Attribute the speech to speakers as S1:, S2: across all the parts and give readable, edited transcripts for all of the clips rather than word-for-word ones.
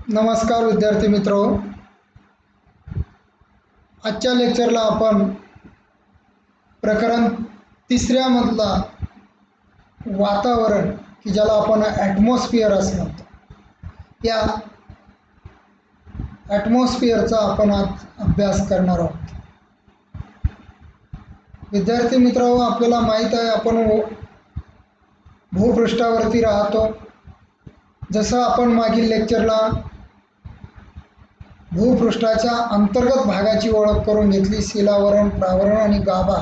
S1: नमस्कार विद्यार्थी मित्रो. आजच्या लेक्चरला आपण प्रकरण तिसऱ्या मधला वातावरण की ज्याला आपण ॲटमॉस्फिअर असं म्हणतो, या ॲटमॉस्फिअरचा आपण आज अभ्यास करणार आहोत. विद्यार्थी मित्रो, आपल्याला माहीत आहे आपण भूपृष्ठावरती राहतो. जसं आपण मागील लेक्चरला भूपृष्ठाच्या अंतर्गत भागाची ओळख करून घेतली, शिलावरण, प्रावरण आणि गाभा,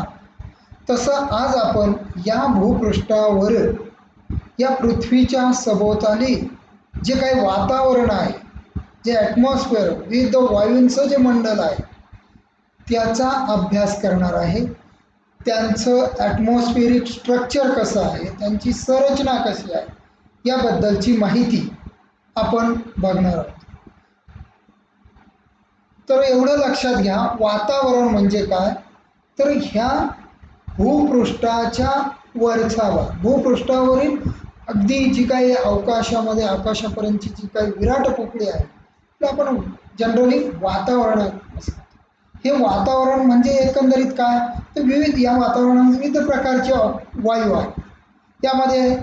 S1: तसं आज आपण या भूपृष्ठावर या पृथ्वीच्या सभोवताली जे काही वातावरण आहे, जे ॲटमॉस्फिअर, विविध वायूंचं जे मंडल आहे, त्याचा अभ्यास करणार आहे. त्यांचं ॲटमॉस्फिअरिक स्ट्रक्चर कसं आहे, त्यांची संरचना कशी आहे, याबद्दलची माहिती आपण बघणार आहोत. तर एवढं लक्षात घ्या, वातावरण म्हणजे काय, तर ह्या भूपृष्ठाच्या वरचा भाग, भूपृष्ठावरील अगदी जी काही अवकाशामध्ये आकाशापर्यंतची जी काही विराट पोकळी आहे, ते आपण जनरली वातावरण असतं. हे वातावरण म्हणजे एकंदरीत काय, तर विविध या वातावरणात विविध प्रकारचे वायू आहेत. त्यामध्ये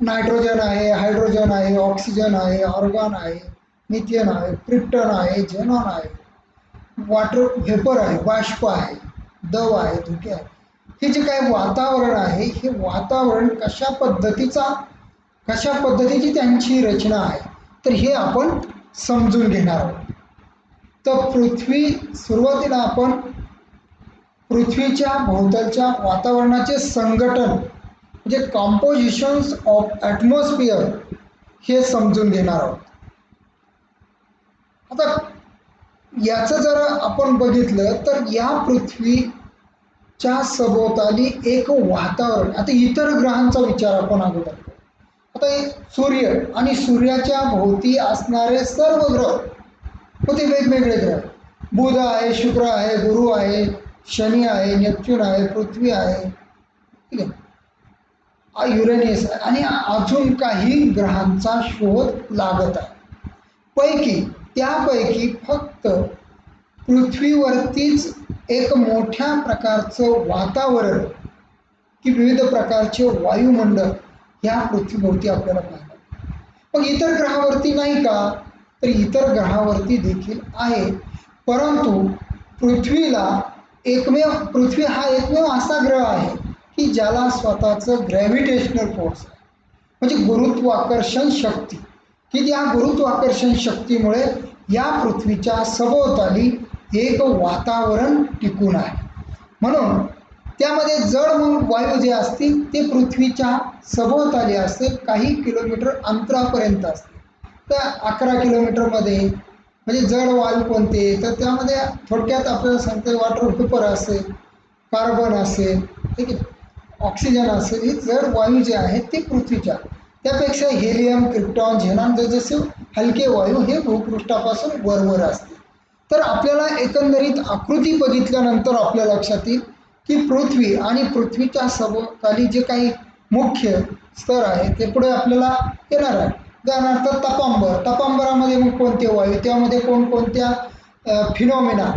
S1: नायट्रोजन आहे, हायड्रोजन आहे, ऑक्सिजन आहे, ऑर्गॉन आहे, मिथेन आहे, क्रिप्टन आहे, झेनॉन आहे, वॉटर व्हेपर आहे, बाष्प आहे, दव आहे, धुके आहे. हे जे काही वातावरण आहे, हे वातावरण कशा पद्धतीची त्यांची रचना आहे, तर हे आपण समजून घेणार आहोत. तर सुरुवातीला आपण पृथ्वीच्या भोवतालच्या वातावरणाचे संघटन म्हणजे कॉम्पोजिशन्स ऑफ ॲटमॉस्फिअर हे समजून घेणार आहोत. आता याचं जर आपण बघितलं तर या पृथ्वीच्या सभोवताली एक वातावरण, आता इतर ग्रहांचा विचार आपण अगोदर करू. आता सूर्य आणि सूर्याच्या भोवती असणारे सर्व ग्रह, ते वेगवेगळे ग्रह, बुध आहे, शुक्र आहे, गुरु आहे, शनी आहे, नेपच्यून आहे, पृथ्वी आहे, ठीक आहे, युरेनियस आहे, आणि अजून काही ग्रहांचा शोध लागत आहे. त्यापैकी फक्त पृथ्वीवरतीच एक मोठ्या प्रकारचं वातावरण की विविध प्रकारचे वायुमंडळ ह्या पृथ्वीभोवती आपल्याला पाहायला. मग इतर ग्रहावरती नाही का, तर इतर ग्रहावरती देखील आहे, परंतु पृथ्वी हा एकमेव असा ग्रह आहे की ज्याला स्वतःचं ग्रॅव्हिटेशनल फोर्स आहे, म्हणजे गुरुत्वाकर्षण शक्ती, की त्या गुरुत्वाकर्षण शक्तीमुळे या पृथ्वीच्या सभोवताली एक वातावरण टिकून आहे. म्हणून त्यामध्ये जड वायू जे असतील ते पृथ्वीच्या सभोवताली असतील, काही किलोमीटर अंतरापर्यंत असतील. तर 11 किलोमीटरमध्ये म्हणजे जड वायू कोणते, तर त्यामध्ये थोडक्यात आपल्याला सांगते वॉटर व्हेपर असेल, कार्बन असेल, ठीक आहे, ऑक्सिजन असेल, हे जड वायू जे आहेत ते पृथ्वीच्या, त्यापेक्षा हेलियम, क्रिप्टॉन, झेनॉन जसे हलके वायू हे भूपृष्ठापासून वरवर असतील. तर आपल्याला एकंदरीत आकृती बघितल्यानंतर आपल्या लक्षात येईल की पृथ्वी आणि पृथ्वीच्या सभोवताली जे काही मुख्य स्तर आहे ते पुढे आपल्याला येणार आहे. उदाहरणार्थ तापांबरामध्ये मग कोणते वायू, त्यामध्ये कोणकोणत्या फिनॉमिना,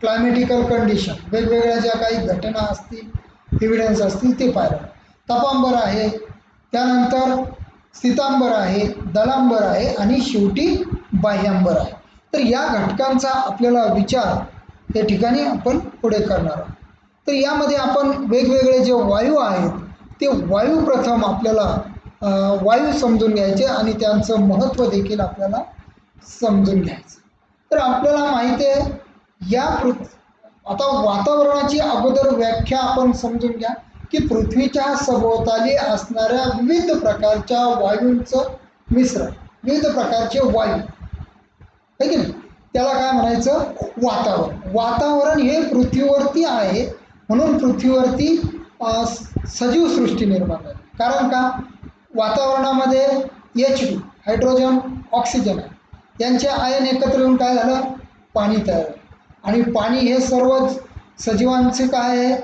S1: क्लायमेटिकल कंडिशन, वेगवेगळ्या ज्या काही घटना असतील, एव्हिडन्स असतील ते पाहिलं. तपांबर आहे, त्यानंतर स्थितांबर आहे, दलांबर आहे आणि शेवटी बाह्यांबर आहे. तर या घटकांचा आपल्याला विचार या ठिकाणी आपण पुढे करणार आहोत. तर यामध्ये आपण वेगवेगळे जे वायू आहेत ते वायू प्रथम आपल्याला वायू समजून घ्यायचे आणि त्यांचं महत्त्व देखील आपल्याला समजून घ्यायचं. तर आपल्याला माहिती आहे आता वातावरणाची अगोदर व्याख्या आपण समजून घ्या की पृथ्वीच्या सभोवताली असणाऱ्या विविध प्रकारच्या वायूंचं मिश्रण, विविध प्रकारचे वायू आहे की नाही, त्याला काय म्हणायचं, वातावरण हे पृथ्वीवरती आहे. म्हणून पृथ्वीवरती सजीव सृष्टी निर्माण झाली. कारण का, वातावरणामध्ये H2 हायड्रोजन, ऑक्सिजन आहे, यांचे आयन एकत्र येऊन काय झालं, पाणी तयार झालं. आणि पाणी हे सर्व सजीवांचे काय आहे,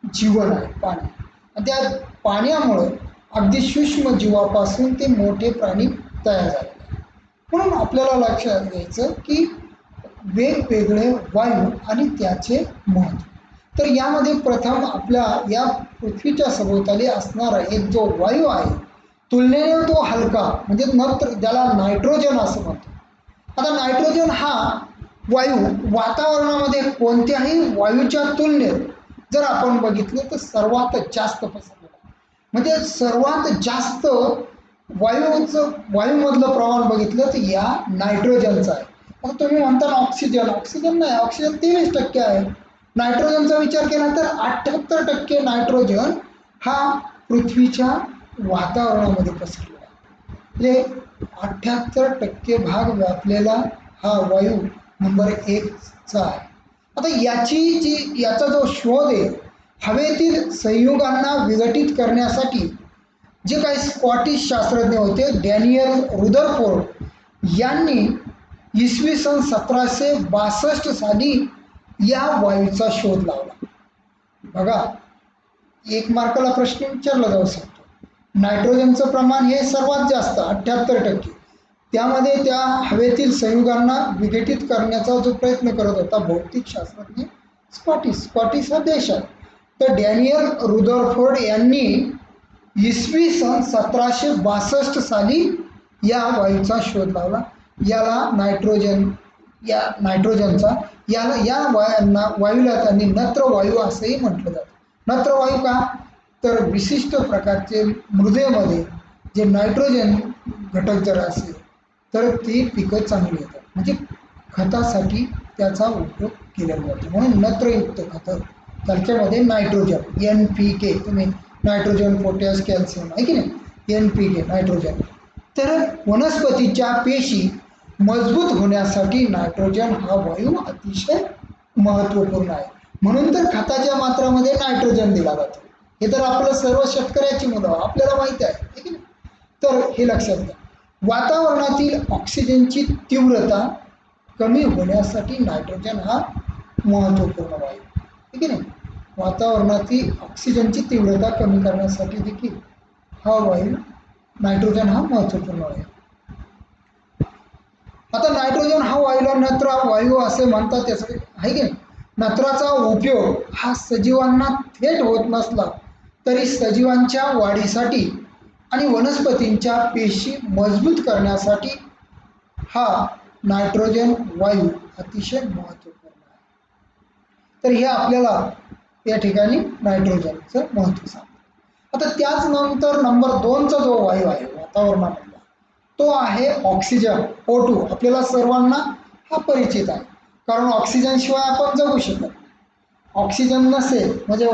S1: जीवन आहे पाणी. आणि त्या पाण्यामुळं अगदी सूक्ष्म जीवापासून ते मोठे प्राणी तयार झाले. म्हणून आपल्याला लक्षात घ्यायचं की वेगवेगळे वायू आणि त्याचे महत्त्व. तर यामध्ये प्रथम आपल्या या पृथ्वीच्या सभोवताली असणारा एक जो वायू आहे तुलनेने तो हलका म्हणजे नत्र ज्याला नायट्रोजन असं म्हणतो. आता नायट्रोजन हा वायू वातावरणामध्ये कोणत्याही वायूच्या तुलनेत जर आपण बघितलं तर सर्वात जास्त पसरलेला म्हणजे सर्वात जास्त वायूमधलं प्रमाण बघितलं तर या नायट्रोजनचं आहे. आता तुम्ही म्हणता ऑक्सिजन नाही, ऑक्सिजन 23% आहे. नायट्रोजनचा विचार केला तर 78% नायट्रोजन हा पृथ्वीच्या वातावरणामध्ये पसरलेला आहे. म्हणजे 78% भाग व्यापलेला हा वायू नंबर 1चा आहे. आता याचा जो शोध आहे हवेतील संयुगांना विघटित करण्यासाठी जे काही स्कॉटिश शास्त्रज्ञ होते डॅनियल रुदरफोर्ड यांनी इसवी सन 1762 साली या वायूचा शोध लावला. बघा, एक मार्काला प्रश्न विचारला जाऊ शकतो. नायट्रोजनचं प्रमाण हे सर्वात जास्त 78%. त्यामध्ये त्या हवेतील संयुगांना विघटित करण्याचा जो प्रयत्न करत होता भौतिक शास्त्रज्ञ स्कॉटिश हा देश आहे. तर डॅनियल रुदरफोर्ड यांनी इसवी सन 1762 साली या वायूचा शोध लावला. याला नायट्रोजनचा या वायूला त्यांनी नत्रवायू असंही म्हटलं जातं. नत्रवायू का तर विशिष्ट प्रकारचे मृदेमध्ये जे नायट्रोजन घटक जर असेल तर ती पिकं चांगली येतात म्हणजे खतासाठी त्याचा उपयोग केला जातो. म्हणून नत्रयुक्त खतं त्याच्यामध्ये नायट्रोजन NPK तुम्ही नायट्रोजन पोटॅश कॅल्शियम आहे की नाही NPK नायट्रोजन. तर वनस्पतीच्या पेशी मजबूत होण्यासाठी नायट्रोजन हा वायू अतिशय महत्त्वपूर्ण आहे. म्हणून तर खताच्या मात्रामध्ये नायट्रोजन दिला जातो. हे तर आपलं सर्व शेतकऱ्याची मुलं आपल्याला माहिती आहे की नाही. तर हे लक्षात घ्या. वातावरणातील ऑक्सिजनची तीव्रता कमी होण्यासाठी नायट्रोजन हा महत्त्वपूर्ण वायू ठीक आहे नाही. वातावरणातील ऑक्सिजनची तीव्रता कमी करण्यासाठी देखील हा वायू नायट्रोजन हा महत्त्वपूर्ण वायू. आता नायट्रोजन हा वायूला नत्र वायू असे म्हणतात त्याचं आहे की नाही. नत्राचा उपयोग हा सजीवांना थेट होत नसला तरी सजीवांच्या वाढीसाठी आणि वनस्पतींच्या पेशी मजबूत करण्यासाठी हा नायट्रोजन वायू अतिशय महत्त्वपूर्ण आहे. तर हे आपल्याला या ठिकाणी नायट्रोजनचं महत्त्व सांगतं. आता त्याचनंतर नंबर 2चा जो वायू आहे वातावरणामधला तो आहे ऑक्सिजन O2. आपल्याला सर्वांना हा परिचित आहे कारण ऑक्सिजन शिवाय आपण जगू शकत नाही. ऑक्सिजन नसेल म्हणजे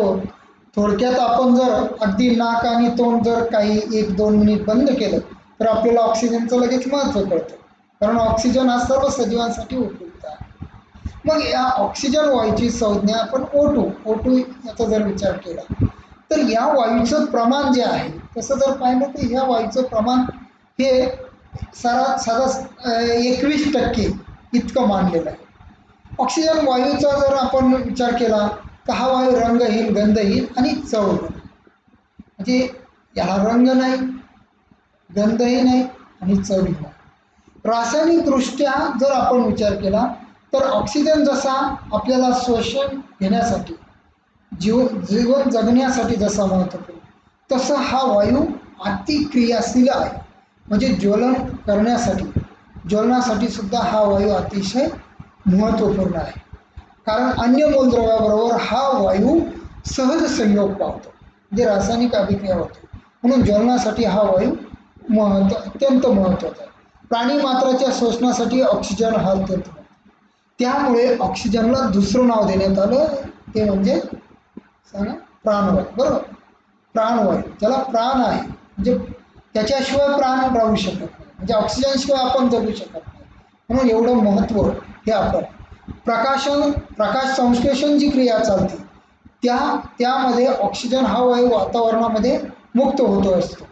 S1: थोडक्यात आपण जर अगदी नाक आणि तोंड जर काही 1-2 मिनिट बंद केलं तर आपल्याला ऑक्सिजनचं लगेच महत्त्व कळतं कारण ऑक्सिजन हा सर्व सजीवांसाठी उपयुक्त आहे. मग या ऑक्सिजन वायूची संज्ञा आपण O2 याचा जर विचार केला तर या वायूचं प्रमाण जे आहे तसं जर पाहिलं तर ह्या वायूचं प्रमाण हे साधा 21% इतकं मानलेलं आहे. ऑक्सिजन वायूचा जर आपण विचार केला तर हा वायू रंगहीन गंधहीन आणि चवहीन म्हणजे याला रंग नाही गंधही नाही आणि चवही नाही. रासायनिकदृष्ट्या जर आपण विचार केला तर ऑक्सिजन जसा आपल्याला श्वसन घेण्यासाठी जीवन जगण्यासाठी जसा महत्त्वपूर्ण तसं हा वायू अतिक्रियाशील आहे म्हणजे ज्वलनासाठी सुद्धा हा वायू अतिशय महत्त्वपूर्ण आहे. कारण अन्य मूलद्रव्याबरोबर हा वायू सहज संयोग पावतो म्हणजे रासायनिक अभिक्रिया होते. म्हणून ज्वलनासाठी हा वायू अत्यंत महत्त्वाचा आहे. प्राणी मात्राच्या शोषणासाठी ऑक्सिजन हा अत्यंत महत्त्वाचा. त्यामुळे ऑक्सिजनला दुसरं नाव देण्यात आलं ते म्हणजे सांगा प्राणवायू. बरोबर, प्राणवायू ज्याला प्राण आहे म्हणजे त्याच्याशिवाय प्राण राहू शकत नाही म्हणजे ऑक्सिजनशिवाय आपण जगू शकत नाही. म्हणून एवढं महत्त्व हे आपण प्रकाश संश्लेषण जी क्रिया चालते त्यामध्ये ऑक्सिजन हा वायू वातावरणामध्ये मुक्त होतो असतो.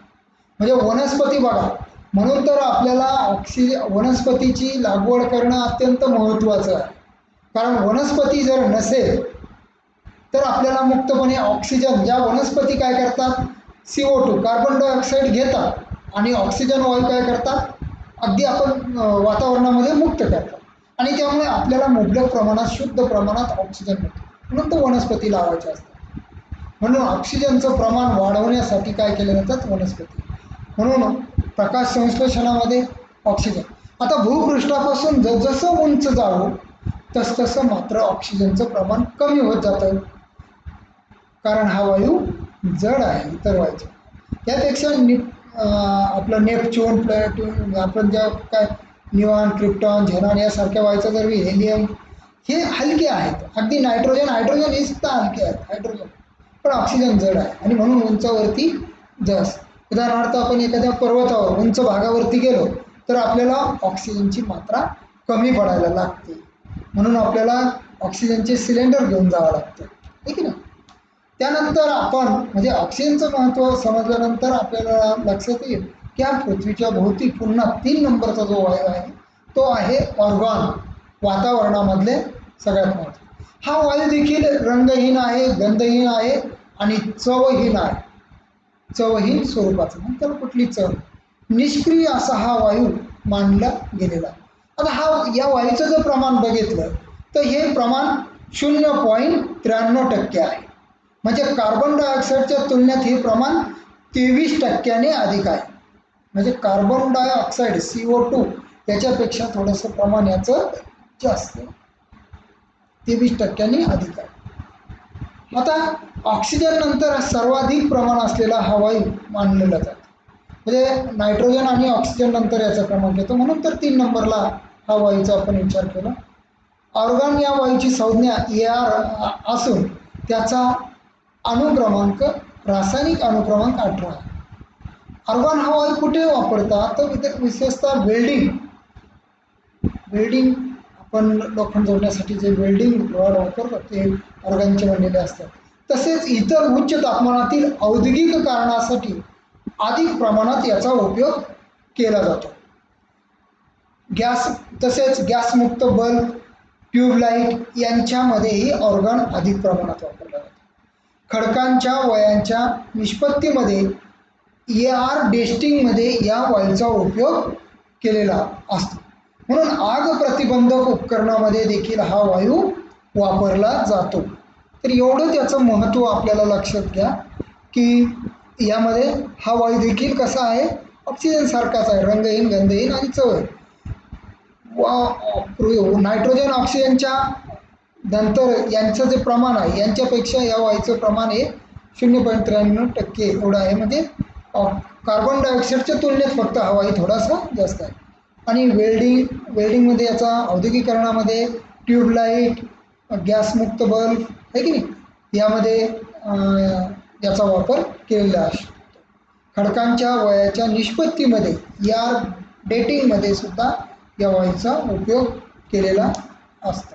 S1: म्हणजे वनस्पती बघा म्हणून तर आपल्याला वनस्पतीची लागवड करणं अत्यंत महत्त्वाचं आहे. कारण वनस्पती जर नसेल तर आपल्याला मुक्तपणे ऑक्सिजन ज्या वनस्पती काय करतात CO2 कार्बन डायऑक्साईड घेतात आणि ऑक्सिजन वायू काय करतात अगदी आपण वातावरणामध्ये मुक्त करतो आणि त्यामुळे आपल्याला मुबलक प्रमाणात शुद्ध प्रमाणात ऑक्सिजन मिळतो. म्हणून तो वनस्पती लावायचे असतात. म्हणून ऑक्सिजनचं प्रमाण वाढवण्यासाठी काय केलं जातात? वनस्पती. म्हणून प्रकाश संश्लेषणामध्ये ऑक्सिजन. आता भूपृष्ठापासून जसं उंच जाऊ तसतसं मात्र ऑक्सिजनचं प्रमाण कमी होत जातं, कारण हा वायू जड आहे इतर वायूचा. यापेक्षा आपलं नेपच्यून, प्लॅटून, आपण ज्या काय निऑन, क्रिप्टॉन, झेनॉन यासारख्या वायूचा जर हेलियम, हे हलके आहेत. अगदी हायड्रोजन हे सुद्धा हलके आहेत, हायड्रोजन. पण ऑक्सिजन जड आहे आणि म्हणून उंचावरती जास्त. उदाहरणार्थ आपण एखाद्या पर्वतावर उंच भागावरती गेलो तर आपल्याला ऑक्सिजनची मात्रा कमी पडायला लागते. म्हणून आपल्याला ऑक्सिजनचे सिलेंडर घेऊन जावं लागतं, ठीक आहे ना. त्यानंतर आपण म्हणजे ऑक्सिजनचं महत्त्व समजल्यानंतर आपल्याला लक्षात येईल की हा पृथ्वीच्या भोवती पुन्हा 3 नंबरचा जो वायू आहे तो आहे ऑर्गॉन, वातावरणामधले सगळ्यात महत्त्व. हा वायू देखील रंगहीन आहे, गंधहीन आहे आणि चवहीन आहे. चवहीन स्वरूपाचा, म्हणजे त्याला कुठली चव, निष्क्रिय असा हा वायू मानला गेलेला. आता या वायूचं जर प्रमाण बघितलं तर हे प्रमाण 0.93% आहे. म्हणजे कार्बन डायऑक्साईडच्या तुलनेत हे प्रमाण 23% अधिक आहे. म्हणजे कार्बन डायऑक्साईड CO2 याच्यापेक्षा थोडंसं प्रमाण याचं जास्त, 23% अधिक आहे. आता ऑक्सिजन नंतर सर्वाधिक प्रमाण असलेला हा वायू मानलेला जातो. म्हणजे नायट्रोजन आणि ऑक्सिजन नंतर याचा क्रमांक येतो, म्हणून तर 3 नंबरला हा वायूचा आपण विचार केला. ऑर्गॉन या वायूची संज्ञा AR असून त्याचा अणुक्रमांक, रासायनिक अणुक्रमांक 18 आहे. ऑर्गॉन हा वायू कुठे वापरतात तर विशेषतः वेल्डिंग आपण लोखंड जोडण्यासाठी जे वेल्डिंग रॉड वापरतात ते ऑर्गॉनचे बनलेले असतात. तसेच इतर उच्च तापमानातील औद्योगिक कारणासाठी अधिक प्रमाणात याचा उपयोग केला जातो. तसेच गॅसमुक्त बल्ब, ट्यूबलाईट यांच्यामध्येही ऑर्गॉन अधिक प्रमाणात वापरला जातो. खडकांच्या वयांच्या निष्पत्तीमध्ये AR डेस्टिंगमध्ये या वायूचा उपयोग केलेला असतो. म्हणून आग प्रतिबंधक उपकरणामध्ये देखील हा वायू वापरला जातो. तर एवढं त्याचं महत्त्व आपल्याला लक्षात घ्या की यामध्ये हा वायू देखील कसा आहे? ऑक्सिजन सारखाच आहे, रंगहीन, गंधहीन आणि चवहीन. नायट्रोजन ऑक्सिजनच्या नंतर यांचं जे प्रमाण आहे यांच्यापेक्षा या वायूचं प्रमाण हे 0.93% एवढं आहे. म्हणजे कार्बन डायऑक्साईडच्या तुलनेत फक्त हा वायू थोडासा जास्त आहे. आणि वेल्डिंगमध्ये याचा, औद्योगिकरणामध्ये, ट्यूबलाईट, गॅसमुक्त बल्ब आहे की नाही, यामध्ये याचा वापर केलेला असतो. खडकांच्या वयाच्या निष्पत्तीमध्ये या डेटिंगमध्ये सुद्धा या वायूचा उपयोग केलेला असतो.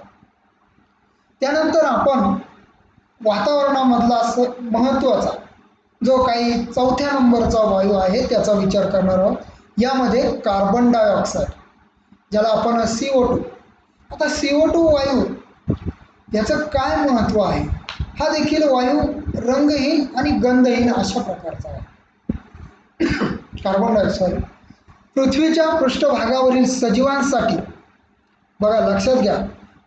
S1: त्यानंतर आपण वातावरणामधला असं महत्त्वाचा जो काही 4थ्या नंबरचा वायू आहे त्याचा विचार करणार आहोत. यामध्ये कार्बन डायऑक्साईड, ज्याला आपण CO2. आता CO2 वायू याचं काय महत्त्व आहे? हा देखील वायू रंगहीन आणि गंधहीन अशा प्रकारचा आहे. कार्बन डायऑक्साईड पृथ्वीच्या पृष्ठभागावरील सजीवांसाठी, बघा लक्षात घ्या,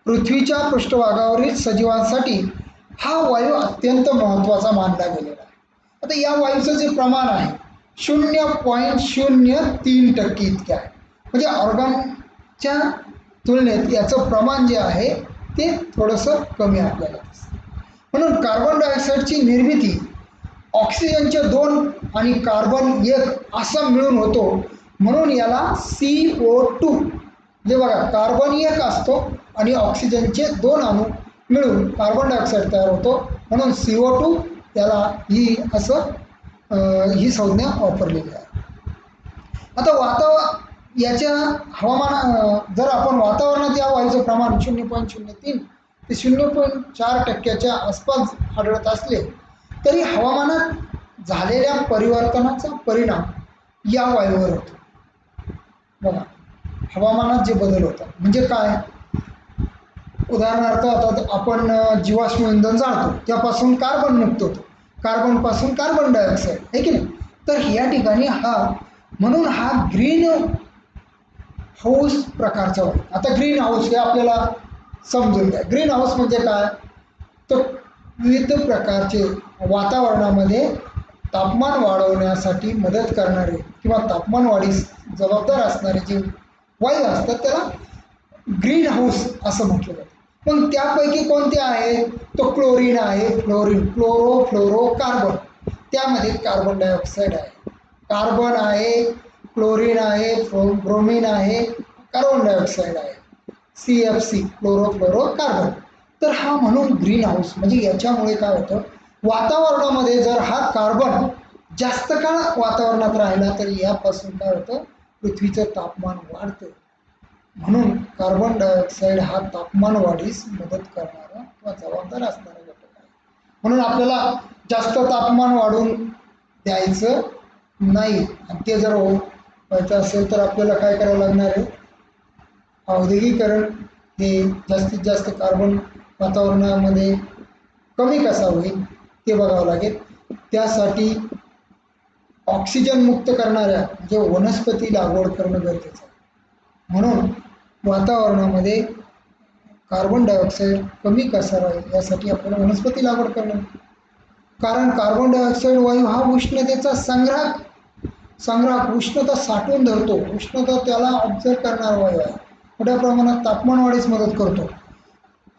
S1: पृथ्वीच्या पृष्ठभागावरील सजीवांसाठी हा वायू अत्यंत महत्त्वाचा मानला गेलेला आहे. आता या वायूचं जे प्रमाण आहे 0.03% इतके आहे. म्हणजे ऑर्गॉनच्या तुलनेत याचं प्रमाण जे आहे ते थोडंसं कमी आपल्याला दिसतं. म्हणून कार्बन डायऑक्साईडची निर्मिती ऑक्सिजनचे 2 आणि कार्बन 1 असा मिळून होतो. म्हणून याला CO2, जे बघा कार्बन 1 असतो आणि ऑक्सिजनचे 2 अणू मिळून कार्बन डायऑक्साईड तयार होतो, म्हणून CO2 याला ही संज्ञा वापरलेली आहे. आता याच्या जर आपण वातावरणात या वायूचं प्रमाण 0.03 ते 0.4% आसपास आढळत असले तरी हवामानात झालेल्या परिवर्तनाचा परिणाम या वायूवर होतो. बघा, हवामानात जे बदल होतात म्हणजे काय? उदाहरणार्थ आता आपण जीवाश्म इंधन जाळतो, त्यापासून कार्बन मुक्त होतो, कार्बनपासून कार्बन डायऑक्साईड आहे की नाही. तर या ठिकाणी म्हणून हा ग्रीन हाऊस प्रकारचा वायू. आता ग्रीन हाऊस हे आपल्याला समजून घ्या. ग्रीन हाऊस म्हणजे काय, तर विविध प्रकारचे वातावरणामध्ये तापमान वाढवण्यासाठी मदत करणारे किंवा तापमान वाढीस जबाबदार असणारे जे वायू असतात त्याला ग्रीन हाऊस असं म्हटलं जातं. पण त्यापैकी कोणते आहेत, तो क्लोरीन आहे, फ्लोरीन, क्लोरो फ्लोरो कार्बन, त्यामध्ये कार्बन डायऑक्साईड आहे, कार्बन आहे, क्लोरीन आहे, ब्रोमीन आहे, कार्बन डायऑक्साईड आहे, CFC क्लोरो फ्लोरो कार्बन. तर हा म्हणून ग्रीन हाऊस म्हणजे याच्यामुळे काय होतं, वातावरणामध्ये जर हा कार्बन जास्त काळ वातावरणात राहिला तर यापासून काय होतं, पृथ्वीचं तापमान वाढतं. म्हणून कार्बन डायऑक्साईड हा तापमान वाढीस मदत करणारा किंवा जबाबदार असणारा घटक आहे. म्हणून आपल्याला जास्त तापमान वाढून द्यायचं नाही. आणि ते जर व्हायचं असेल तर आपल्याला काय करावं लागणार आहे, औद्योगिकरण हे जास्तीत जास्त कार्बन वातावरणामध्ये कमी कसा होईल ते बघावं लागेल. त्यासाठी ऑक्सिजन मुक्त करणाऱ्या म्हणजे वनस्पती लागवड करणं गरजेचं आहे. म्हणून वातावरणामध्ये कार्बन डायऑक्साईड कमी कसा राहील यासाठी आपल्याला वनस्पती लागवड करणं. कारण कार्बन डायऑक्साईड वायू हा उष्णतेचा संग्राहक उष्णता साठवून धरतो, उष्णता त्याला ऑब्झर्व करणारा वायू आहे, मोठ्या प्रमाणात तापमान वाढीस मदत करतो.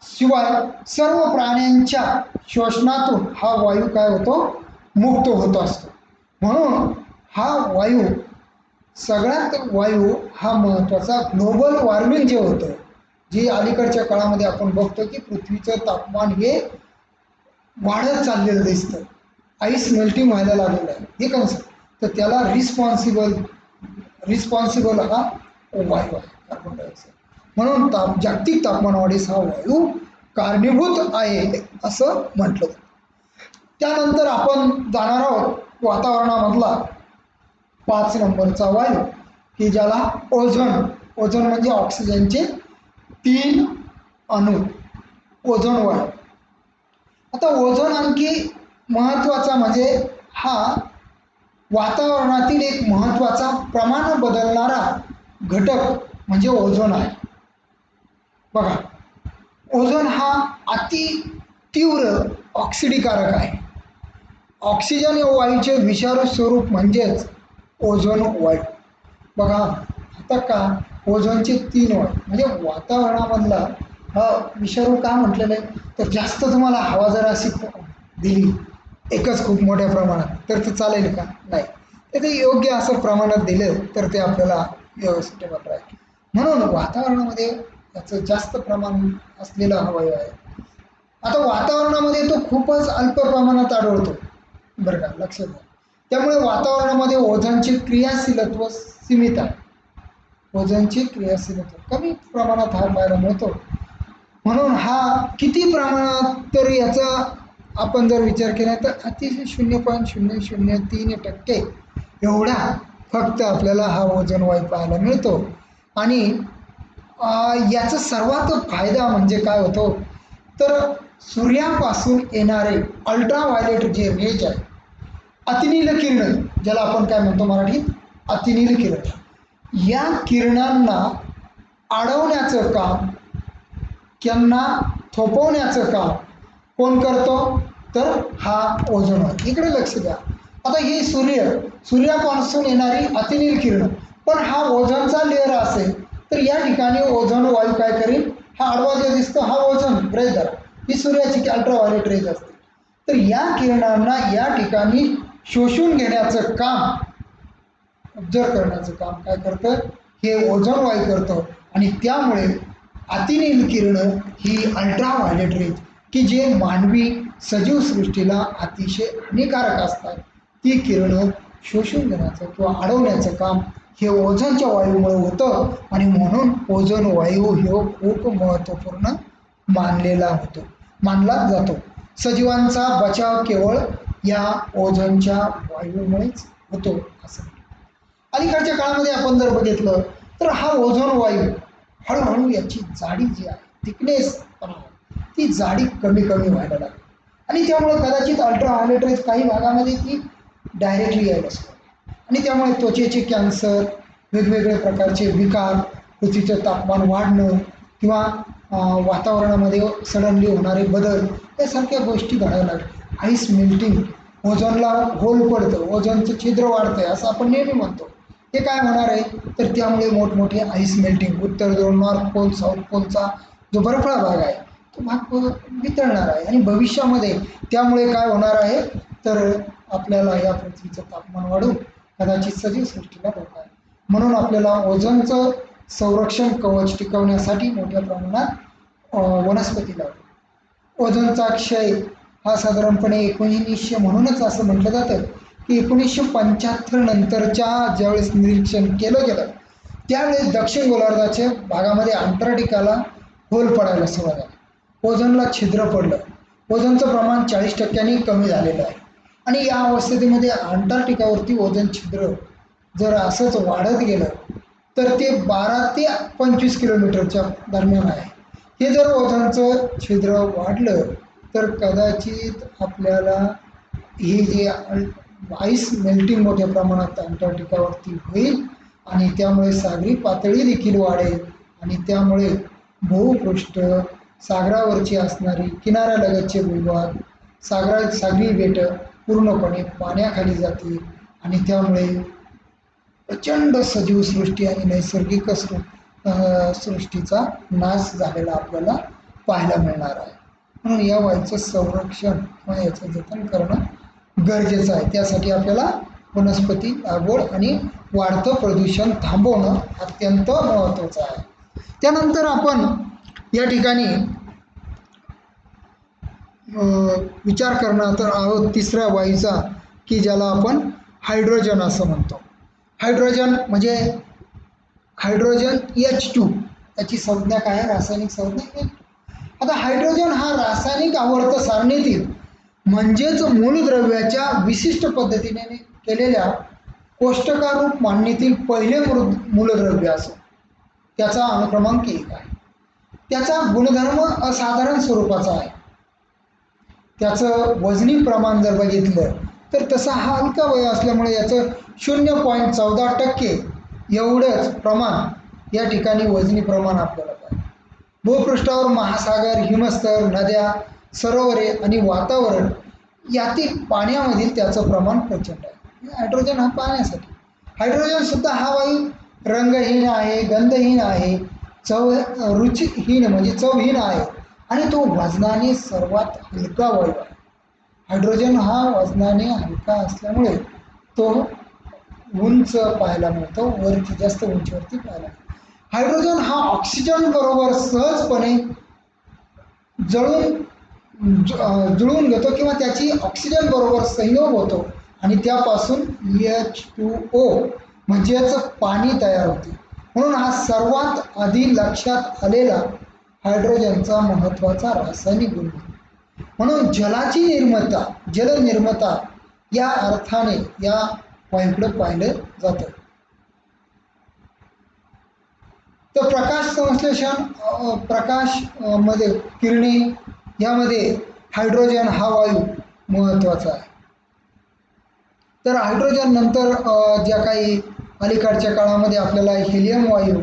S1: शिवाय सर्व प्राण्यांच्या श्वसनातून हा वायू काय होतो, मुक्त होत असतो. म्हणून हा वायू सगळ्यात वायू हा महत्त्वाचा ग्लोबल वॉर्मिंग जे होतं, जे अलीकडच्या काळामध्ये आपण बघतो की पृथ्वीचं तापमान हे वाढत चाललेलं दिसतं, आईस मेल्टिंग व्हायला लागलेलं आहे, हे कन्सेप्ट. तर त्याला रिस्पॉन्सिबल हा वायू आहे कार्बन डायऑक्साईड. म्हणून जागतिक तापमान वाढीस हा वायू कारणीभूत आहे असं म्हटलं जातं. त्यानंतर आपण जाणार आहोत वातावरणामधला 5 नंबरचा वायू की ज्याला ओझोन. ओझोन म्हणजे ऑक्सिजनचे 3 अणू, ओझोन वायू. आता ओझोन आणखी महत्त्वाचा म्हणजे हा वातावरणातील एक महत्त्वाचा प्रमाण बदलणारा घटक म्हणजे ओझोन आहे. बघा, ओझोन हा अति तीव्र ऑक्सिडीकारक आहे. ऑक्सिजन वायूचे विषारू स्वरूप म्हणजेच ओझोन वायू. बघा आता का ओझोनचे 3 वायू म्हणजे वातावरणामधला हा विषारू का म्हटलेलं आहे, तर जास्त तुम्हाला हवा जर अशी दिली एकच खूप मोठ्या प्रमाणात तर ते चालेल का, नाही. तर ते योग्य असं प्रमाणात दिलं तर ते आपल्याला व्यवस्थित राहील. म्हणून वातावरणामध्ये याचं जास्त प्रमाण असलेला हा वायू आहे. आता वातावरणामध्ये तो खूपच अल्प प्रमाणात आढळतो बरं का, लक्षात घ्या. त्यामुळे वातावरणामध्ये ओझोनची क्रियाशीलत्व सीमित आहे. ओझोनची क्रियाशीलत्व कमी प्रमाणात हा पाहायला मिळतो. म्हणून हा किती प्रमाणात, तर याचा आपण जर विचार केला तर अतिशय 0.003% एवढा फक्त आपल्याला हा ओझोन वायू पाहायला मिळतो. आणि याचा सर्वात फायदा म्हणजे काय होतो, तर सूर्यापासून येणारे अल्ट्राव्हायलेट जे रेज आहे, अतिनील किरण ज्याला आपण काय म्हणतो मराठीत अतिनील किरण, या किरणांना अडवण्याचं काम, त्यांना थोपवण्याचं काम कोण करतो, तर हा ओझोन वायू. इकडे लक्ष द्या. आता ही सूर्यापासून येणारी अतिनील किरण, पण हा ओझोनचा लेअर असेल तर या ठिकाणी ओझोन वायू काय करेल, हा आडवा जे दिसतो हा ओझोन रेज धरा, ही सूर्याची अल्ट्राव्हायलेट रेज असते. तर या किरणांना या ठिकाणी शोषून घेण्याचं काम, ऑब्झर्व करण्याचं काम काय करतं, हे ओझोन वायू करतं. आणि त्यामुळे अतिनील किरण ही अल्ट्राव्हायलेट रेज की जे मानवी सजीव सृष्टीला अतिशय हानिकारक असतात, ती किरणं शोषून घेण्याचं किंवा अडवण्याचं काम हे ओझोनच्या वायूमुळे होतं. आणि म्हणून ओझोन वायू हे खूप महत्त्वपूर्ण मानला जातो. सजीवांचा बचाव केवळ या ओझोनच्या वायूमुळेच होतो असं. अलीकडच्या काळामध्ये आपण जर बघितलं तर हा ओझोन वायू हळूहळू याची जाडी जी आहे, थिकनेस, ती जाडी कमी व्हायला लागली. आणि त्यामुळे कदाचित अल्ट्राव्हायलेट रेज काही भागामध्ये ती डायरेक्टली यायला सुरू, आणि त्यामुळे त्वचेचे कॅन्सर, वेगवेगळे प्रकारचे विकार पृथ्वीचं तापमान वाढणं किंवा वातावरणामध्ये सडनली होणारे बदल यासारख्या गोष्टी घडायला लागल्या. आईस मेल्टिंग, ओझोनला होल पडतं, ओझोनचं छिद्र वाढतंय असं आपण नेहमी म्हणतो. हे काय होणार आहे तर त्यामुळे मोठमोठे आईस मेल्टिंग, उत्तर ध्रुव, नॉर्थ पोल, साऊथ पोलचा जो बर्फाळ भाग आहे तो भाग वितळणार आहे आणि भविष्यामध्ये त्यामुळे काय होणार आहे तर आपल्याला या पृथ्वीचं तापमान वाढून कदाचित सजीव सृष्टीला धोका आहे. म्हणून आपल्याला ओझोनचं संरक्षण कवच टिकवण्यासाठी मोठ्या प्रमाणात वनस्पती लावतो. ओझोनचा क्षय हा साधारणपणे 1900 म्हणूनच असं म्हटलं जातं की 1975 नंतरच्या ज्यावेळेस निरीक्षण केलं गेलं त्यावेळेस दक्षिण गोलार्धाच्या भागामध्ये अंटार्क्टिकाला होल पडायला सुरुवात झाली. ओझोनला छिद्र पडलं, ओझोनचं प्रमाण 40% कमी झालेलं आहे आणि या अवस्थेमध्ये अंटार्क्टिकावरती ओझोन छिद्र जर असंच वाढत गेलं तर ते 12 ते 25 किलोमीटरच्या दरम्यान आहे. हे जर ओझोनचं छिद्र वाढलं तर कदाचित आपल्याला हे जे आईस मेल्टिंग मोठ्या प्रमाणात अंटार्क्टिकावरती होईल आणि त्यामुळे सागरी पातळी देखील वाढेल आणि त्यामुळे भूपृष्ठ, सागरावरची असणारी किनाऱ्यालगतचे भूभाग, सागरी बेटं पूर्णपणे पाण्याखाली जातील आणि त्यामुळे प्रचंड सजीवसृष्टी आणि नैसर्गिक सृष्टीचा नाश झालेला आपल्याला पाहायला मिळणार आहे. म्हणून या वायूचं संरक्षण किंवा याचं जतन करणं गरजेचं आहे. त्यासाठी आपल्याला वनस्पती लागवड आणि वाढतं प्रदूषण थांबवणं अत्यंत महत्त्वाचं आहे. त्यानंतर आपण या ठिकाणी विचार करणार आहोत तिसऱ्या वायूचा की ज्याला आपण हायड्रोजन असं म्हणतो. हायड्रोजन म्हणजे हायड्रोजन H2 याची संज्ञा काय आहे, रासायनिक संज्ञा H2. आता हायड्रोजन हा रासायनिक आवर्त सारणीतील म्हणजेच मूलद्रव्याच्या विशिष्ट पद्धतीने केलेल्या कोष्टकारूप मांडणीतील पहिले मूलद्रव्य असो. त्याचा अनुक्रमांक 1 आहे. त्याचा गुणधर्म असाधारण स्वरूपाचा आहे. त्याचं वजनी प्रमाण जर बघितलं तर तसा हा हलका वायू असल्यामुळे याचं 0.14% एवढंच प्रमाण या ठिकाणी वजनी प्रमाण आपल्याला पाहिजे. भूपृष्ठावर महासागर, हिमस्तर, नद्या, सरोवरे आणि वातावरण यातील पाण्यामधील त्याचं प्रमाण प्रचंड आहे. हायड्रोजन हा पाण्यासाठी. हायड्रोजन सुद्धा हा वायू रंगहीन आहे, गंधहीन आहे, रुचिहीन म्हणजे चवहीन आहे आणि तो वजनाने सर्वात हलका वायू आहे. हायड्रोजन हा वजनाने हलका असल्यामुळे तो उंच पाहायला मिळतो, वरती जास्त उंचीवरती पाहायला मिळतो. हायड्रोजन हा ऑक्सिजन बरोबर सहजपणे जुळून घेतो किंवा त्याची ऑक्सिजन बरोबर संयोग होतो आणि त्यापासून H2O म्हणजेच पाणी तयार होते. म्हणून हा सर्वात आधी लक्षात आलेला हायड्रोजनचा महत्त्वाचा रासायनिक गुण. म्हणून जलनिर्माता या अर्थाने या वायूकडे पाहिलं जातं. तर प्रकाश संश्लेषण, प्रकाश मध्ये किरणे यामध्ये हायड्रोजन हा वायू महत्त्वाचा आहे. तर हायड्रोजन नंतर ज्या काही अलीकडच्या काळामध्ये आपल्याला हेलियम वायू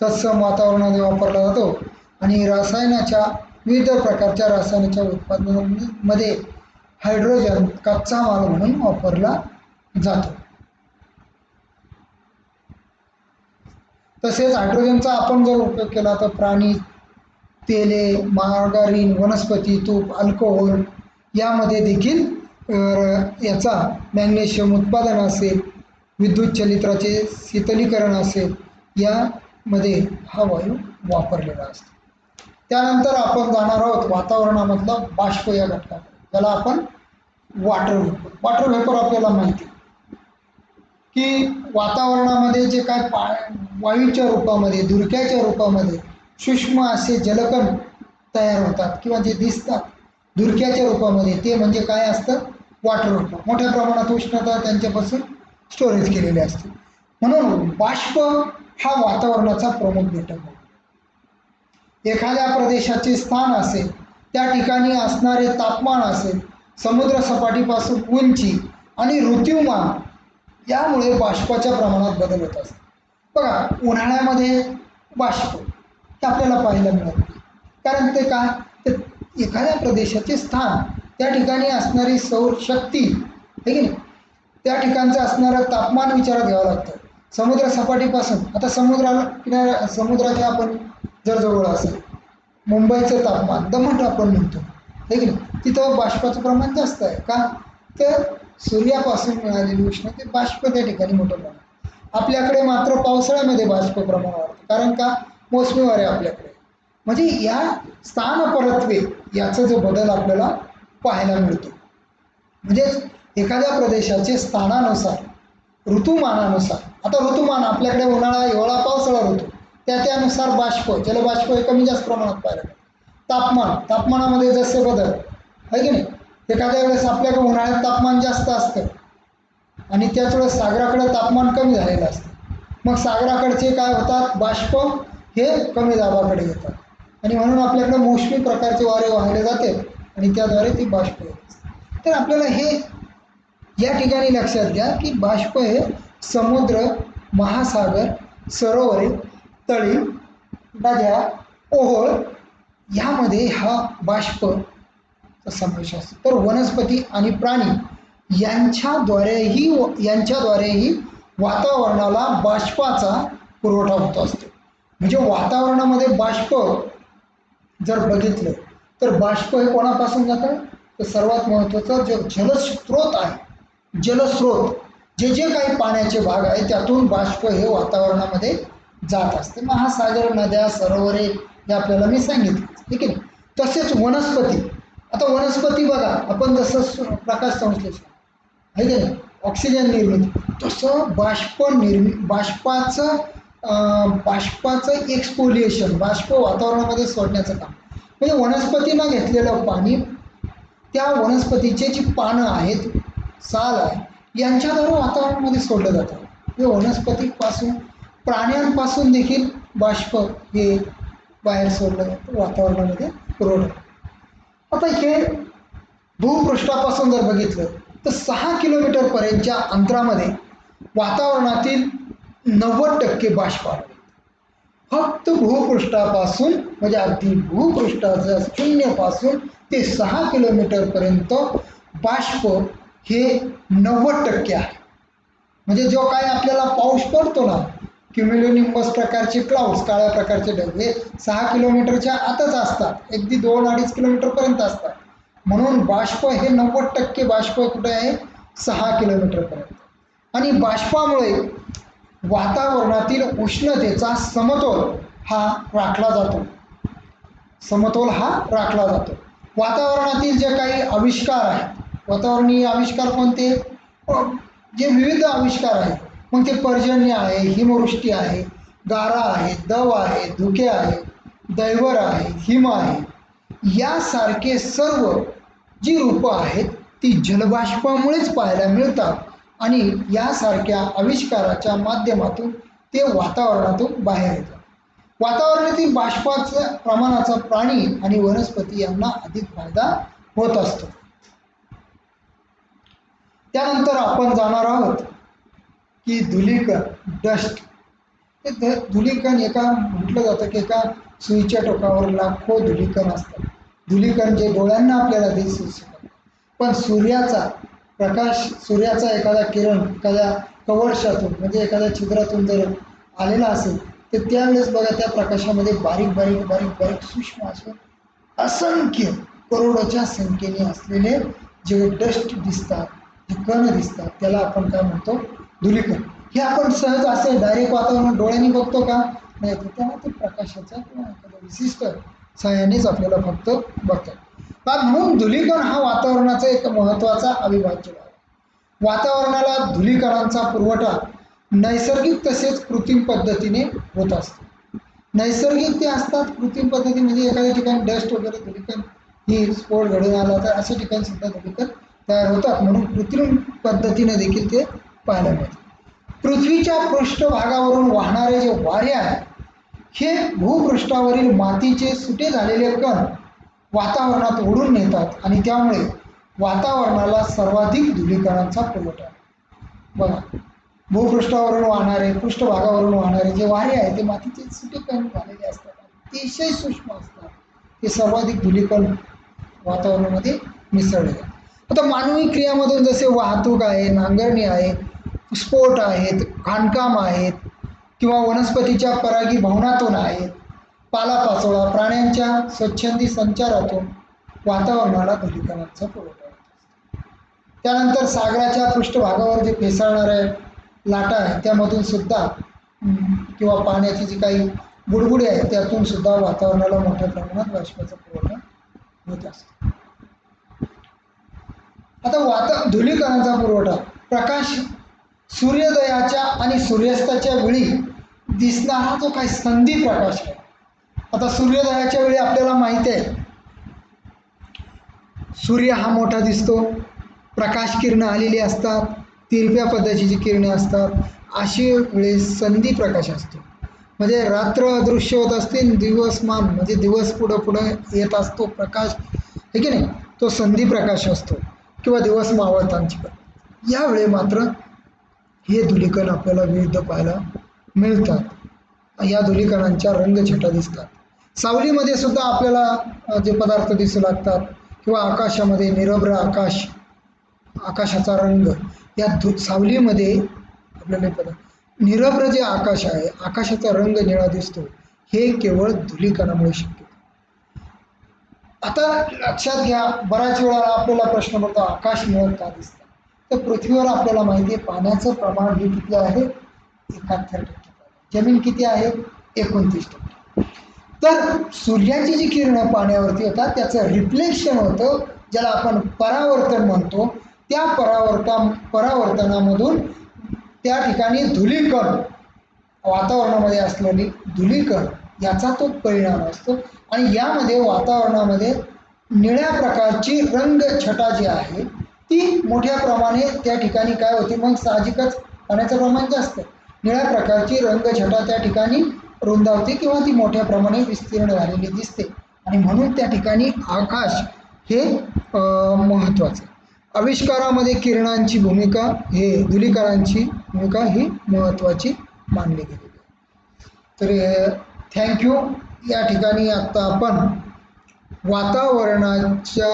S1: तत्सम वातावरणामध्ये वापरला जातो आणि विविध प्रकारच्या रसायनाच्या उत्पादनांमध्ये हायड्रोजन कच्चा माल म्हणून वापरला जातो. तसेच हायड्रोजनचा आपण जर उपयोग केला तर प्राणी तेले, मार्गारीन, वनस्पती तूप, अल्कोहोल यामध्ये देखील याचा मॅग्नेशियम उत्पादन असेल, विद्युत चलित्राचे शीतलीकरण असेल यामध्ये हा वायू वापरलेला असतो. त्यानंतर आपण जाणार आहोत वातावरणामधला बाष्प या घटकाकडे, ज्याला आपण वॉटर व्हेपर आपल्याला माहिती की वातावरणामध्ये जे काय वायूच्या रूपामध्ये, धुरक्याच्या रूपामध्ये सूक्ष्म असे जलकण तयार होतात किंवा जे दिसतात धुरक्याच्या रूपामध्ये, ते म्हणजे काय असतं, वॉटर व्हेपर. मोठ्या प्रमाणात उष्णता त्यांच्यापासून स्टोरेज केलेली असते. म्हणून बाष्प हा वातावरणाचा प्रमुख घटक आहे. एखाद्या प्रदेशाचे स्थान असेल, त्या ठिकाणी असणारे तापमान असेल, समुद्र सपाटीपासून उंची आणि ऋतुमान यामुळे बाष्पाच्या प्रमाणात बदल होत असतात. बघा, उन्हाळ्यामध्ये बाष्प हे आपल्याला पाहायला मिळत नाही. कारण ते काय, तर एखाद्या प्रदेशाचे स्थान, त्या ठिकाणी असणारी सौर शक्ती आहे की नाही, त्या ठिकाणचं असणारं तापमान विचारात घ्यावं लागतं. समुद्र सपाटीपासून, आता समुद्राच्या आपण जर जवळ असेल, मुंबईचं तापमान दमट आपण म्हणतो आहे की नाही, तिथं बाष्पाचं प्रमाण जास्त आहे. का, तर सूर्यापासून मिळालेली उष्णते बाष्प त्या ठिकाणी मोठं प्रमाण. आपल्याकडे मात्र पावसाळ्यामध्ये बाष्प प्रमाण वाढतं, कारण का, मोसमी वारे आपल्याकडे. म्हणजे या स्थान परत्वे याचा जो बदल आपल्याला पाहायला मिळतो. म्हणजेच एखाद्या प्रदेशाचे स्थानानुसार, ऋतुमानानुसार, आता ऋतुमान आपल्याकडे उन्हाळा, हिवाळा, पावसाळा ऋतू, त्यानुसार बाष्प, जलबाष्प हे कमी जास्त प्रमाणात पाहायला मिळतं. तापमानामध्ये जसे बदल आहे की नाही, एखाद्या वेळेस आपल्याकडे उन्हाळ्यात तापमान जास्त असतं आणि त्याच वेळेस सागराकडे तापमान कमी झालेलं असतं. मग सागराकडचे काय होतात, बाष्प हे कमी दाबाकडे येतात आणि म्हणून आपल्याकडे मोसमी प्रकारचे वारे वाहिले जाते आणि त्याद्वारे ती बाष्प येते. तर आपल्याला हे या ठिकाणी लक्षात घ्या की बाष्प हे समुद्र, महासागर, सरोवरे, तळी, नद्या, ओहोळ यामध्ये हा बाष्प समावेश असतो. तर वनस्पती आणि प्राणी यांच्याद्वारेही वातावरणाला बाष्पाचा पुरवठा होत असतो. म्हणजे वातावरणामध्ये बाष्प जर बघितलं तर बाष्प हे कोणापासून जातं, तर सर्वात महत्त्वाचा जो जलस्रोत आहे, जलस्रोत जे काही पाण्याचे भाग आहे त्यातून बाष्प हे वातावरणामध्ये जात असते. महासागर, नद्या, सरोवरे हे आपल्याला मी सांगितलं, ठीक आहे. तसेच वनस्पती, आता वनस्पती बघा, आपण जसं प्रकाश संश्लेषण आहे की नाही, ऑक्सिजन निर्मिती, तसं बाष्पाचं एक्सपोलिएशन, बाष्प वातावरणामध्ये सोडण्याचं काम. म्हणजे वनस्पतीनं घेतलेलं पाणी त्या वनस्पतीचे जी पानं आहेत, साल आहे, यांच्याद्वारे वातावरणामध्ये सोडलं जातं. हे वनस्पतीपासून, प्राण्यांपासून देखील बाष्प हे बाहेर सोडलं जातं, वातावरणामध्ये पुरवठा. आता हे भूपृष्ठापासून जर बघितलं तर 6 किलोमीटरपर्यंतच्या अंतरामध्ये वातावरणातील 90% बाष्प आहे. फक्त भूपृष्ठापासून, म्हणजे अगदी भूपृष्ठाच्या शून्यपासून ते 6 किलोमीटरपर्यंत बाष्प हे 90% आहे. म्हणजे जो काय आपल्याला पाऊस पडतो ना, क्युम्युलोनिंबस प्रकारचे क्लाउड्स, काळ्या प्रकारचे ढग, हे 6 किलोमीटरच्या आतच असतात, अगदी 2-2.5 किलोमीटरपर्यंत असतात. म्हणून बाष्प हे 90% बाष्प कुठे आहे, 6 किलोमीटरपर्यंत. आणि बाष्पामुळे वातावरणातील उष्णतेचा समतोल हा राखला जातो. वातावरणातील जे काही आविष्कार आहेत, वातावरणीय आविष्कार कोणते, जे विविध आविष्कार आहेत, मग ते पर्जन्य आहे, हिमवृष्टी आहे, गारा आहे, दव आहे, धुके आहे, दैवर आहे, हिम आहे, यासारखे सर्व जी रूपं आहेत ती जलबाष्पामुळेच पाहायला मिळतात. आणि यासारख्या आविष्काराच्या माध्यमातून ते वातावरणातून बाहेर येतात. वातावरणातील बाष्पाच्या प्रमाणाचा प्राणी आणि वनस्पती यांना अधिक फायदा होत असतो. त्यानंतर आपण जाणार आहोत की धुलीकण, डस्ट. ते धुलीकण म्हटलं जातं की एका सुईच्या टोकावर लाखो धुलीकण असतात. धुलीकण जे डोळ्यांना आपल्याला दिसू शकतात, पण सूर्याचा प्रकाश, सूर्याचा एखादा किरण एखाद्या कवडशातून, म्हणजे एखाद्या छिद्रातून जर आलेला असेल तर त्यावेळेस बघा त्या प्रकाशामध्ये बारीक बारीक बारीक बारीक सूक्ष्म असे असंख्य, करोडोच्या संख्येने असलेले जे डस्ट दिसतात, जे कण दिसतात, त्याला आपण काय म्हणतो, धुलीकण. हे आपण सहज असे डायरेक्ट वातावरण डोळ्यांनी बघतो का, नाही, तर त्याला ते प्रकाशाच्या किंवा एखाद्या विशिष्ट साह्यानेच आपल्याला फक्त बघतात. म्हणून धुलीकण हा वातावरणाचा एक महत्त्वाचा अविभाज्य भाग. वातावरणाला धुलीकणांचा पुरवठा नैसर्गिक तसेच कृत्रिम पद्धतीने होत असतो. नैसर्गिक ते असतात, कृत्रिम पद्धती म्हणजे एखाद्या ठिकाणी डस्ट वगैरे धुलीकण ही स्फोट घडून आला तर अशा ठिकाणी सुद्धा धुलीकण तयार होतात, म्हणून कृत्रिम पद्धतीने देखील ते पाहायला मिळतात. पृथ्वीच्या पृष्ठभागावरून वाहणारे जे वारे आहेत हे भूपृष्ठावरील मातीचे सुटे झालेले कण वातावरणात ओढून नेतात आणि त्यामुळे वातावरणाला सर्वाधिक धुलीकणांचा पुरवठा. बघा, भूपृष्ठावरून वाहणारे, पृष्ठभागावरून वाहणारे जे वारे आहे ते मातीचे सुटे कण झालेले असतात, अतिशय सूक्ष्म असतात. ते सर्वाधिक धुलीकण वातावरणामध्ये मिसळले जातात. आता मानवी क्रियामधून जसे वाहतूक आहे, नांगरणी आहे, स्फोट आहेत, खाणकाम आहेत किंवा वनस्पतीच्या परागीभवनातून आहेत, पालापाचोळा, प्राण्यांच्या स्वच्छंदी संचारातून वातावरणाला धुलीकणांचा पुरवठा होतो. त्यानंतर सागराच्या पृष्ठभागावर जे फेसाळणाऱ्या लाटा आहेत त्यामधून सुद्धा किंवा पाण्याची जी काही बुडबुडे आहेत त्यातून सुद्धा वातावरणाला मोठ्या प्रमाणात बाष्पाचा पुरवठा होत असतो. आता धुलीकणांचा पुरवठा प्रकाश सूर्योदयाच्या आणि सूर्यास्ताच्या वेळी दिसणारा जो काही संधी प्रकाश आहे. आता सूर्योदयाच्या वेळी आपल्याला माहिती आहे सूर्य हा मोठा दिसतो, प्रकाश किरणं आलेली असतात, तिरप्या पद्धतीची किरणे असतात. अशी वेळेस संधी प्रकाश असतो, म्हणजे रात्र अदृश्य होत असते, दिवसमान म्हणजे दिवस पुढं पुढं येत असतो प्रकाश, हे की नाही, तो संधी प्रकाश असतो किंवा दिवस मावळतांची. यावेळी मात्र हे धुलीकण आपल्याला विविध पाहायला मिळतात. या धुलीकणांच्या रंगछटा दिसतात. सावलीमध्ये सुद्धा आपल्याला जे पदार्थ दिसू लागतात किंवा आकाशामध्ये निरभ्र आकाशाचा रंग या सावलीमध्ये आपल्याला निरभ्र जे आकाश आहे, आकाशाचा रंग निळा दिसतो, हे केवळ धुलीकणामुळे शक्य. आता लक्षात घ्या, बऱ्याच वेळा आपल्याला प्रश्न पडतो आकाश निळं का दिसतं. तर पृथ्वीवर आपल्याला माहिती आहे पाण्याचं प्रमाण हे किती आहे, 71%. जमीन किती आहे, 29%. तर सूर्याची जी किरणं पाण्यावरती होतात त्याचं रिफ्लेक्शन होतं, ज्याला आपण परावर्तन म्हणतो. त्या परावर्तनामधून त्या ठिकाणी धुलीकण, वातावरणामध्ये असलेली धुलीकण याचा तो परिणाम असतो. आणि यामध्ये वातावरणामध्ये निळ्या प्रकारची रंगछटा जी आहे ती मोठ्या प्रमाणे त्या ठिकाणी काय होती, मग साहजिकच पाण्याचं प्रमाण जास्त, निळ्या प्रकारची रंगछटा त्या ठिकाणी रुंदावते किंवा ती मोठ्या प्रमाणे विस्तीर्ण झालेली दिसते. आणि म्हणून त्या ठिकाणी आकाश हे महत्त्वाचं. आविष्कारामध्ये किरणांची भूमिका, हे धुलीकणांची भूमिका ही महत्त्वाची मानली गेलेली आहे. तर थँक्यू. या ठिकाणी आत्ता आपण वातावरणाच्या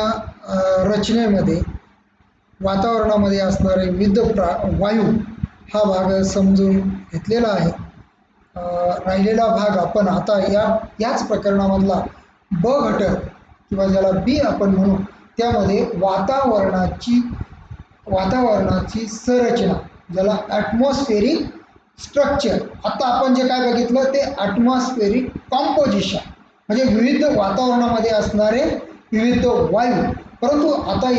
S1: रचनेमध्ये वातावरणामध्ये असणारे विविध वायू हा भाग समजून घेतलेला आहे. राहिलेला भाग आपण आता याच प्रकरणामधला ब घटक किंवा ज्याला बी आपण म्हणू, त्यामध्ये वातावरणाची संरचना, ज्याला ॲटमॉस्फेरिक स्ट्रक्चर. आता आपण जे काय बघितलं ते ॲटमॉस्फेरिक कॉम्पोजिशन, म्हणजे विविध वातावरणामध्ये असणारे विविध वायू. परंतु आता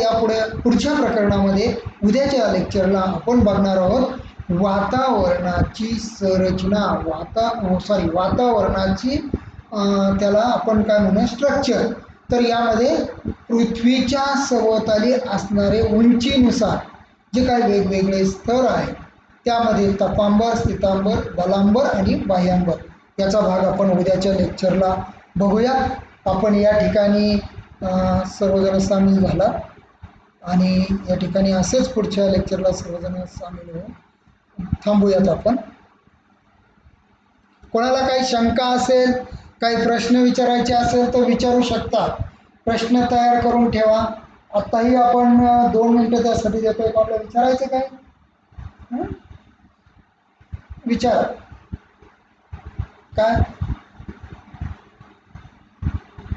S1: पुढच्या प्रकरणामध्ये उद्याच्या लेक्चरला आपण बघणार आहोत वातावरणाची संरचना, वातावरणाची त्याला आपण काय म्हणू, स्ट्रक्चर. तर यामध्ये पृथ्वीच्या सभोवताली असणारे उंचीनुसार जे काही वेगवेगळे स्तर आहेत त्यामध्ये तपांबर, स्थितांबर, बलांबर आणि बाह्यांबर याचा भाग आपण उद्याच्या लेक्चरला बघूया. आपण या ठिकाणी सर्वजण सामील झाला आणि या ठिकाणी असेच पुढच्या लेक्चरला सर्वजण सामील होऊन थांबूयात आपण. कोणाला काही शंका असेल, काही प्रश्न विचारायचे असेल तर विचारू शकता. प्रश्न तयार करून ठेवा. आत्ताही आपण 2 मिनिटं त्यासाठी देतोय. आपल्याला विचारायचं काय, विचार काय,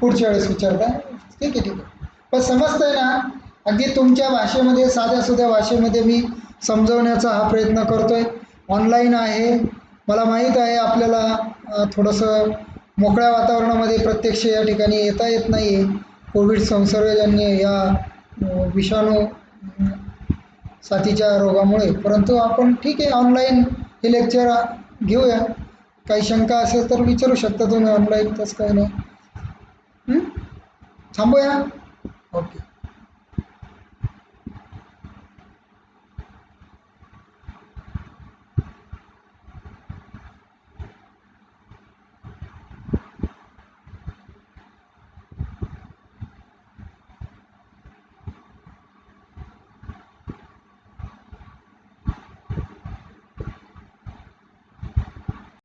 S1: पुढच्या वेळेस विचारता. ठीक आहे. पण समजतंय ना, अगदी तुमच्या भाषेमध्ये, साध्या सुध्या भाषेमध्ये मी समजवण्याचा हा प्रयत्न करतोय. ऑनलाईन आहे, मला माहीत आहे आपल्याला थोडंसं मोकळ्या वातावरणामध्ये प्रत्यक्ष या ठिकाणी येता येत नाही आहे कोविड संसर्गजन्य या विषाणू साथीच्या रोगामुळे. परंतु आपण ठीक आहे, ऑनलाईन हे लेक्चर घेऊया. काही शंका असेल तर विचारू शकता तुम्ही ऑनलाईन, तसं काही नाही. थांबूया. ओके.